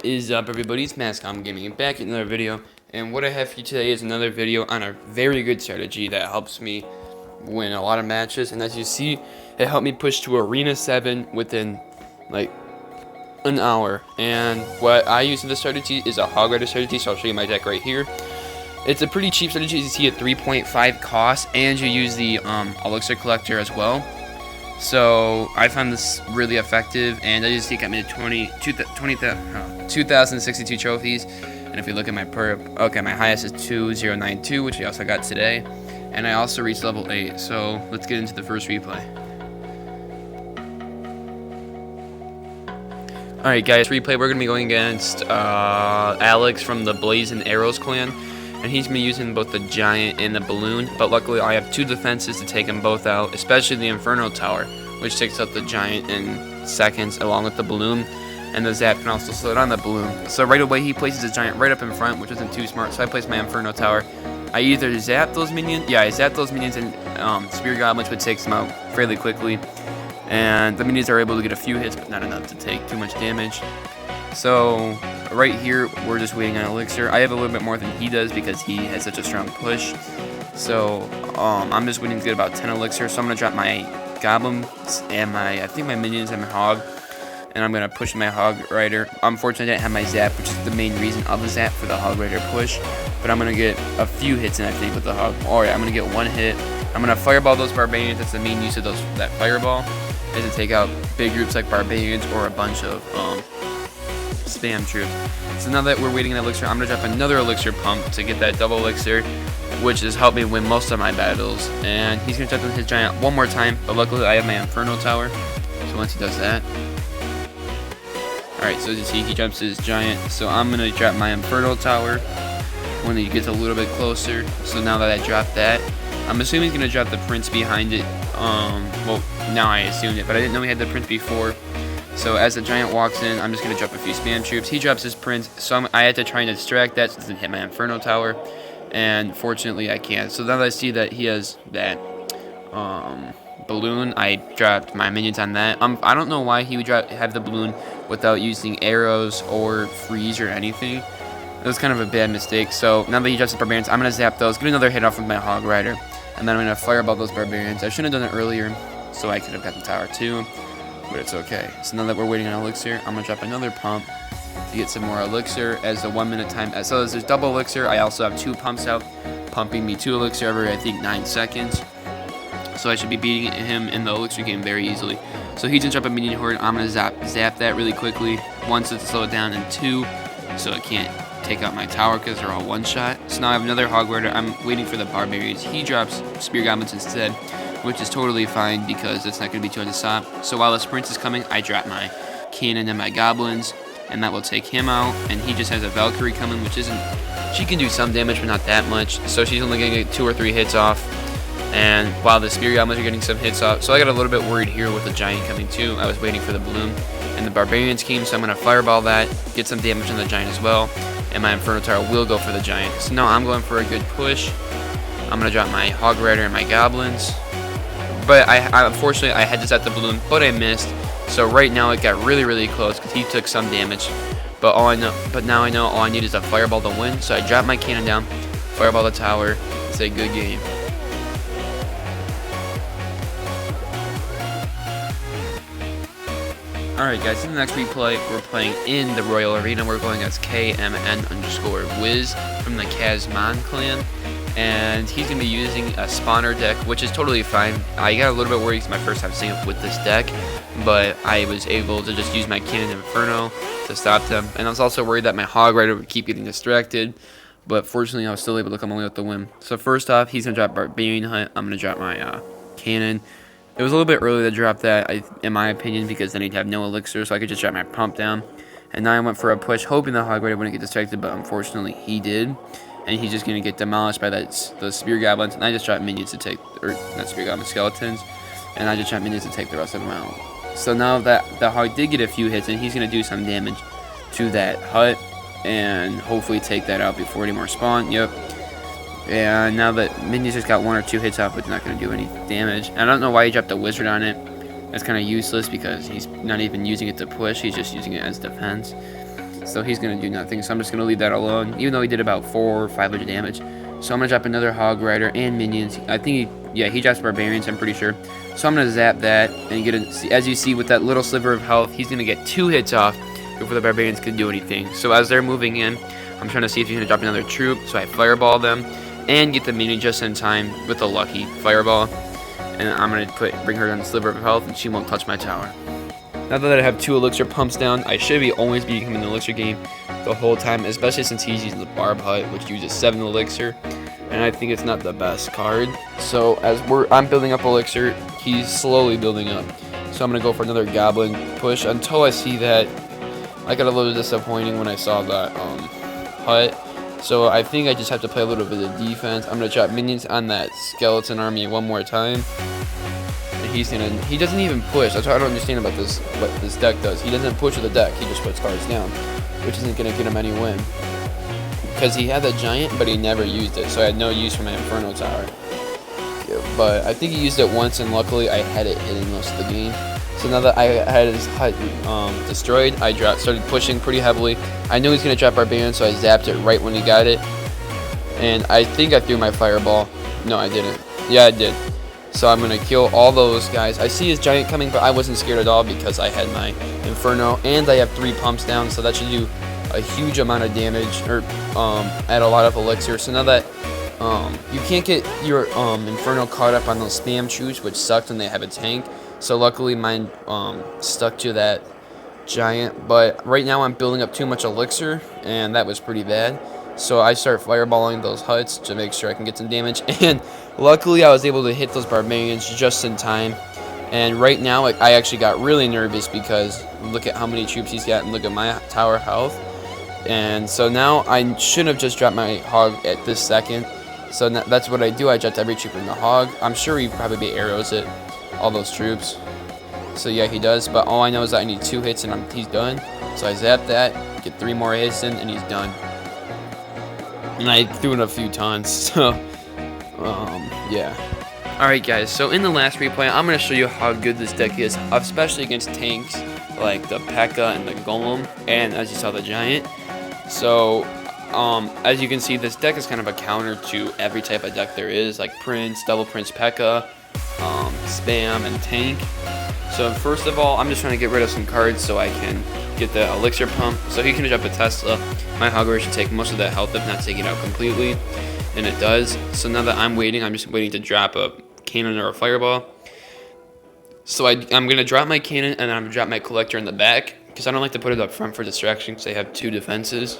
What is up, everybody? It's MaxComGaming back in another video, and what I have for you today is another video on a very good strategy that helps me win a lot of matches. And as you see, it helped me push to Arena 7 within like an hour. And what I use in this strategy is a Hog Rider strategy, so I'll show you my deck right here. It's a pretty cheap strategy. As you see, at 3.5 cost, and you use the Elixir Collector as well. So I found this really effective, and I just got me to 2,062 trophies. And if you look at my perp, okay, my highest is 2092, which I also got today, and I also reached level 8. So let's get into the first replay. Alright guys, replay, we're going to be going against Alex from the Blaze and Arrows clan. And he's been using both the Giant and the Balloon, but luckily I have 2 defenses to take them both out, especially the Inferno Tower, which takes out the Giant in seconds along with the Balloon, and the Zap can also slow down the Balloon. So right away he places his Giant right up in front, which isn't too smart, so I place my Inferno Tower. I either zap those minions, I zap those minions, and Spear Goblins, which takes them out fairly quickly, and the minions are able to get a few hits, but not enough to take too much damage. So right here, we're just waiting on Elixir. I have a little bit more than he does because he has such a strong push. So I'm just waiting to get about 10 Elixir. So I'm gonna drop my Goblins and I think my minions and my Hog, and I'm gonna push my Hog Rider. Unfortunately, I didn't have my Zap, which is the main reason of the Zap for the Hog Rider push. But I'm gonna get a few hits in, I think, with the Hog. Alright, I'm gonna get 1 hit. I'm gonna Fireball those Barbarians. That's the main use of that Fireball, is to take out big groups like Barbarians or a bunch of spam troops. So now that we're waiting on Elixir, I'm going to drop another Elixir pump to get that double Elixir, which has helped me win most of my battles. And he's going to drop his Giant one more time, but luckily I have my Inferno Tower, so once he does that. Alright, so as you see, he jumps his Giant, so I'm going to drop my Inferno Tower when he gets a little bit closer. So now that I dropped that, I'm assuming he's going to drop the Prince behind it. Well, now I assumed it, but I didn't know he had the Prince before. So as the Giant walks in, I'm just going to drop a few spam troops. He drops his Prince, so I had to try and distract that so it doesn't hit my Inferno Tower. And fortunately, I can't. So now that I see that he has that Balloon, I dropped my minions on that. I don't know why he would have the Balloon without using arrows or freeze or anything. It was kind of a bad mistake. So now that he drops the Barbarians, I'm going to zap those, get another hit off with my Hog Rider. And then I'm going to Fireball those Barbarians. I should have done it earlier, so I could have got the tower too. But it's okay. So now that we're waiting on Elixir, I'm going to drop another pump to get some more Elixir as the 1 minute time. So as there's double Elixir, I also have 2 pumps out, pumping me 2 Elixir every, I think, 9 seconds. So I should be beating him in the Elixir game very easily. So he's going to drop a Minion Horde. I'm going to zap that really quickly. 1, so to slow it down, and 2, so it can't take out my tower because they're all one-shot. So now I have another Hog Rider. I'm waiting for the Barbarians. He drops Spear Goblins instead, which is totally fine because it's not going to be too hard to stop. So while the Sprint is coming, I drop my Cannon and my Goblins, and that will take him out. And he just has a Valkyrie coming, which isn't... She can do some damage, but not that much. So she's only going to get 2 or 3 hits off. And while the Spear Goblins are getting some hits off, so I got a little bit worried here with the Giant coming too. I was waiting for the Balloon, and the Barbarians came, so I'm going to Fireball that, get some damage on the Giant as well. And my Inferno Tower will go for the Giant. So now I'm going for a good push. I'm going to drop my Hog Rider and my Goblins. But unfortunately, I had to set the Balloon, but I missed. So right now it got really close because he took some damage. But now I know all I need is a Fireball to win. So I drop my Cannon down, Fireball the tower. It's a good game. Alright guys, in the next replay, we're playing in the Royal Arena. We're going as KMN_Wiz from the Kazman clan. And he's going to be using a spawner deck, which is totally fine. I got a little bit worried because my first time seeing it with this deck, but I was able to just use my Cannon Inferno to stop them. And I was also worried that my Hog Rider would keep getting distracted, but fortunately I was still able to come away with the win. So first off, he's going to drop Barbarian Hunt. I'm going to drop my Cannon. It was a little bit early to drop that, in my opinion, because then he'd have no Elixir, so I could just drop my pump down. And now I went for a push, hoping the Hog Rider wouldn't get distracted, but unfortunately he did. And he's just going to get demolished by those Spear Goblins. And I just dropped minions to take, or not Spear Goblins, Skeletons. And I just dropped minions to take the rest of them out. So now that the Hog did get a few hits, and he's going to do some damage to that hut. And hopefully take that out before any more spawn. Yep. And now that minions just got 1 or 2 hits off, but it's not going to do any damage. And I don't know why he dropped the Wizard on it. That's kind of useless because he's not even using it to push. He's just using it as defense. So he's going to do nothing. So I'm just going to leave that alone, even though he did about 400 or 500 damage. So I'm going to drop another Hog Rider and minions. I think, he drops Barbarians, I'm pretty sure. So I'm going to zap that and get a, as you see with that little sliver of health, he's going to get 2 hits off before the Barbarians can do anything. So as they're moving in, I'm trying to see if he's going to drop another troop. So I Fireball them and get the minion just in time with a lucky Fireball. And I'm going to bring her down the sliver of health and she won't touch my tower. Now that I have 2 elixir pumps down, I should always be him in the elixir game the whole time, especially since he's using the Barb Hut, which uses 7 elixir. And I think it's not the best card. So as I'm building up elixir, he's slowly building up. So I'm going to go for another Goblin push until I see that. I got a little disappointing when I saw that hut. So I think I just have to play a little bit of defense. I'm going to drop minions on that skeleton army one more time. And he doesn't even push. That's what I don't understand about this, what this deck does. He doesn't push with the deck. He just puts cards down, which isn't going to get him any win. Because he had the giant, but he never used it. So I had no use for my Inferno Tower. Yeah, but I think he used it once, and luckily I had it hitting most of the game. So now that I had his hut destroyed, I started pushing pretty heavily. I knew he was going to drop Barbarian, so I zapped it right when he got it. And I think I threw my Fireball. No, I didn't. Yeah, I did. So I'm going to kill all those guys. I see his giant coming, but I wasn't scared at all because I had my Inferno. And I have 3 pumps down, so that should do a huge amount of damage, or add a lot of elixir. So now that you can't get your Inferno caught up on those spam troops, which sucked when they have a tank. So luckily mine stuck to that giant, but right now I'm building up too much elixir, and that was pretty bad. So I start fireballing those huts to make sure I can get some damage, and luckily I was able to hit those Barbarians just in time. And right now I actually got really nervous because look at how many troops he's got and look at my tower health. And so now I should have just dropped my Hog at this second. So that's what I do. I dropped every troop in the Hog. I'm sure he probably arrows it, all those troops. So yeah, he does. But all I know is that I need 2 hits and he's done. So I zap that, get 3 more hits in, and he's done. And I threw it a few times. So yeah. Alright guys, so in the last replay, I'm going to show you how good this deck is, especially against tanks like the P.E.K.K.A. and the Golem, and as you saw, the Giant. So, as you can see, this deck is kind of a counter to every type of deck there is, like Prince, Double Prince P.E.K.K.A., Spam, and Tank. So first of all, I'm just trying to get rid of some cards so I can get the Elixir Pump. So he can drop a Tesla. My Hogwarts should take most of that health, if not take it out completely. And it does. So now that I'm waiting, I'm just waiting to drop a Cannon or a Fireball. So I'm going to drop my Cannon, and I'm going to drop my Collector in the back, because I don't like to put it up front for distraction, because they have 2 defenses.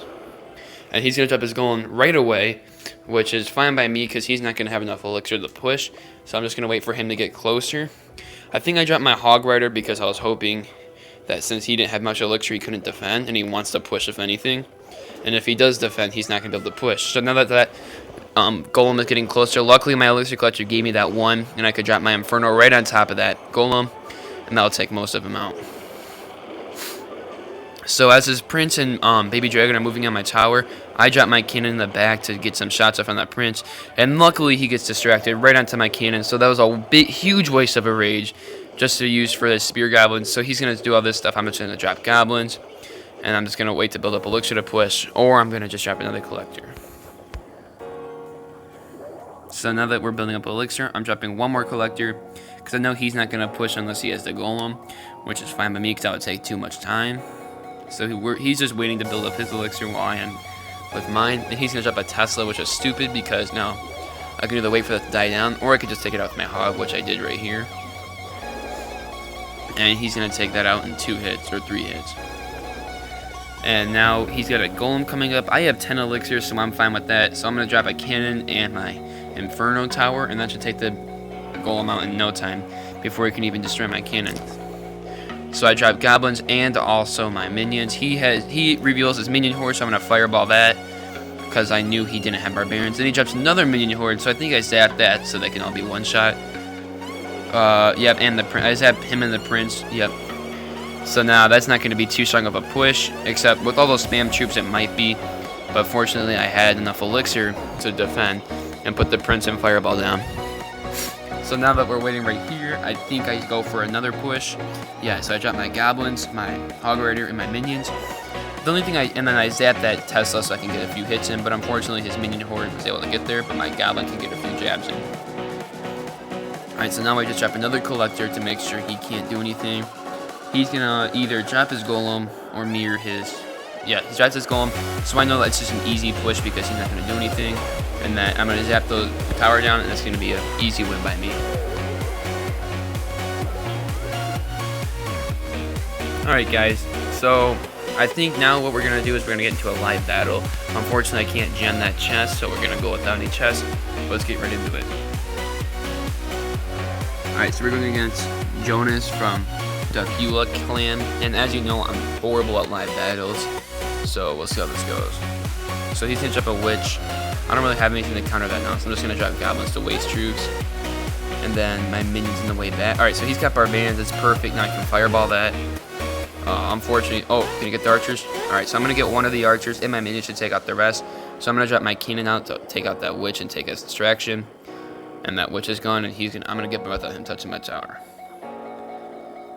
And he's going to drop his Golem right away, which is fine by me, because he's not going to have enough Elixir to push. So I'm just going to wait for him to get closer. I think I dropped my Hog Rider because I was hoping that since he didn't have much Elixir, he couldn't defend, and he wants to push if anything. And if he does defend, he's not going to be able to push. So now that Golem is getting closer, luckily my Elixir Collector gave me that 1, and I could drop my Inferno right on top of that Golem, and that'll take most of him out. So as his Prince and Baby Dragon are moving on my tower, I drop my Cannon in the back to get some shots off on that Prince, and luckily he gets distracted right onto my Cannon, so that was a huge waste of a Rage just to use for the Spear Goblins. So he's going to do all this stuff. I'm just going to drop Goblins, and I'm just going to wait to build up Elixir to push, or I'm going to just drop another Collector. So now that we're building up Elixir, I'm dropping 1 more Collector, because I know he's not going to push unless he has the Golem, which is fine by me because that would take too much time. So he's just waiting to build up his Elixir while I am with mine. And he's going to drop a Tesla, which is stupid because now I can either wait for that to die down, or I could just take it out with my Hog, which I did right here. And he's going to take that out in 2 hits, or 3 hits. And now he's got a Golem coming up. I have 10 Elixirs, so I'm fine with that. So I'm going to drop a Cannon and my Inferno Tower, and that should take the Golem out in no time before he can even destroy my Cannon. So I drop Goblins and also my Minions. He reveals his Minion Horde, so I'm going to Fireball that because I knew he didn't have Barbarians. Then he drops another Minion Horde, so I think I zapped that so they can all be one-shot. Yep, and I zapped him and the Prince. Yep. So now that's not going to be too strong of a push, except with all those spam troops it might be. But fortunately I had enough Elixir to defend and put the Prince and Fireball down. So now that we're waiting right here, I think I go for another push. Yeah, so I drop my Goblins, my Hog Rider, and my Minions. The only thing and then I zapped that Tesla so I can get a few hits in, but unfortunately his minion horde was able to get there, but my Goblin can get a few jabs in. Alright, so now I just drop another Collector to make sure he can't do anything. He's gonna either drop his Golem or mirror his... Yeah, he drops his Golem, so I know that's just an easy push because he's not gonna do anything. And that I'm gonna zap the tower down, and that's gonna be an easy win by me. Alright guys, so I think now what we're going to do is we're going to get into a live battle. Unfortunately, I can't gen that chest, so we're going to go without any chest. But let's get right into it. Alright, so we're going against Jonas from the Hula clan. And as you know, I'm horrible at live battles. So we'll see how this goes. So he's going to drop a Witch. I don't really have anything to counter that now, so I'm just going to drop Goblins to waste troops. And then my minions in the way back. Alright, so he's got Barbarians. That's perfect. Now I can Fireball that. Unfortunately, can you get the archers? Alright, so I'm going to get one of the archers, and my minions should take out the rest. So I'm going to drop my cannon out to take out that witch and take his distraction. And that witch is gone, and I'm going to get without him touching my tower.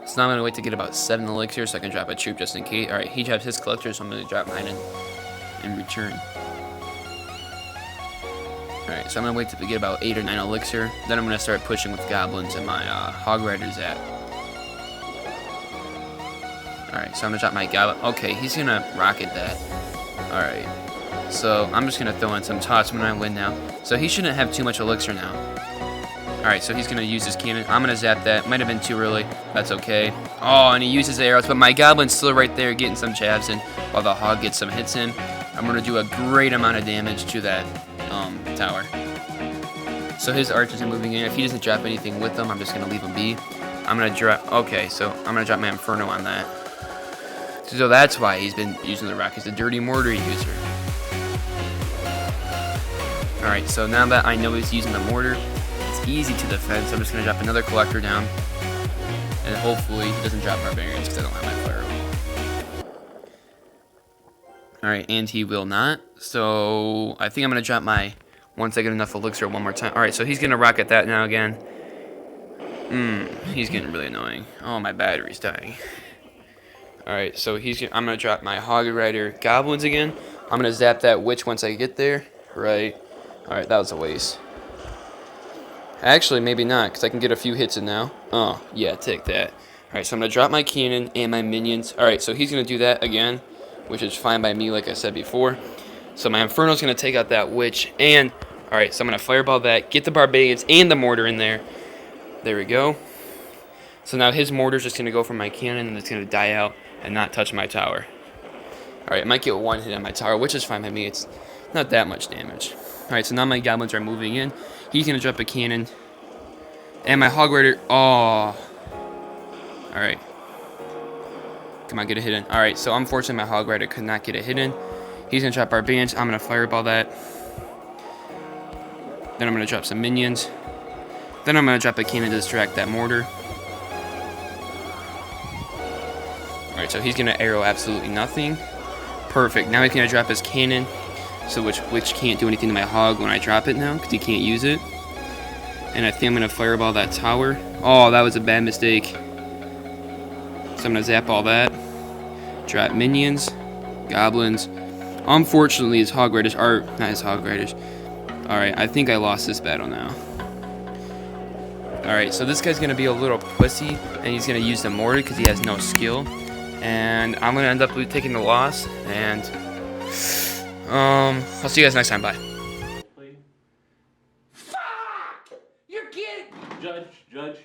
So now I'm going to wait to get about 7 elixir so I can drop a troop just in case. Alright, he drops his collector, so I'm going to drop mine in return. Alright, so I'm going to wait to get about 8 or 9 elixir. Then I'm going to start pushing with goblins and my hog riders at. Alright, so I'm gonna drop my Goblin. Okay, he's gonna rocket that. Alright, so I'm just gonna throw in some toss when I win now. So he shouldn't have too much elixir now. Alright, so he's gonna use his cannon. I'm gonna zap that. Might have been too early. That's okay. Oh, and he uses arrows, but my Goblin's still right there getting some jabs in while the hog gets some hits in. I'm gonna do a great amount of damage to that tower. So his archers are moving in. If he doesn't drop anything with them, I'm just gonna leave him be. I'm gonna drop. Okay, so I'm gonna drop my Inferno on that. So that's why he's been using the rock. He's a dirty mortar user. Alright, so now that I know he's using the mortar, it's easy to defend. So I'm just going to drop another collector down. And hopefully he doesn't drop barbarians because I don't have my fire. Alright, and he will not. So I think I'm going to drop my, once I get enough elixir, one more time. Alright, so he's going to rocket that now again. He's getting really annoying. Oh, my battery's dying. Alright, so I'm going to drop my Hog Rider Goblins again. I'm going to zap that Witch once I get there. Right. Alright, that was a waste. Actually, maybe not, because I can get a few hits in now. Oh, yeah, take that. Alright, so I'm going to drop my Cannon and my Minions. Alright, so he's going to do that again, which is fine by me, like I said before. So my Inferno's going to take out that Witch, and... Alright, so I'm going to Fireball that, get the Barbarians and the Mortar in there. There we go. So now his Mortar's just going to go from my Cannon, and it's going to die out and not touch my tower. Alright, I might get one hit on my tower, which is fine by me. It's not that much damage. Alright, so now my Goblins are moving in. He's going to drop a cannon. And my Hog Rider... Oh. Alright. Come on, get a hit in. Alright, so unfortunately my Hog Rider could not get a hit in. He's going to drop Barbarians. I'm going to Fireball that. Then I'm going to drop some Minions. Then I'm going to drop a cannon to distract that Mortar. Alright, so he's going to arrow absolutely nothing. Perfect. Now he's going to drop his cannon. So which can't do anything to my hog when I drop it now, because he can't use it. And I think I'm going to Fireball that tower. Oh, that was a bad mistake. So I'm going to zap all that. Drop Minions. Goblins. Unfortunately, his Hog Riders are... Not his Hog Riders. Alright, I think I lost this battle now. Alright, so this guy's going to be a little pussy, and he's going to use the Mortar because he has no skill. And I'm going to end up taking the loss, and I'll see you guys next time. Bye. Fuck! You're kidding! Judge.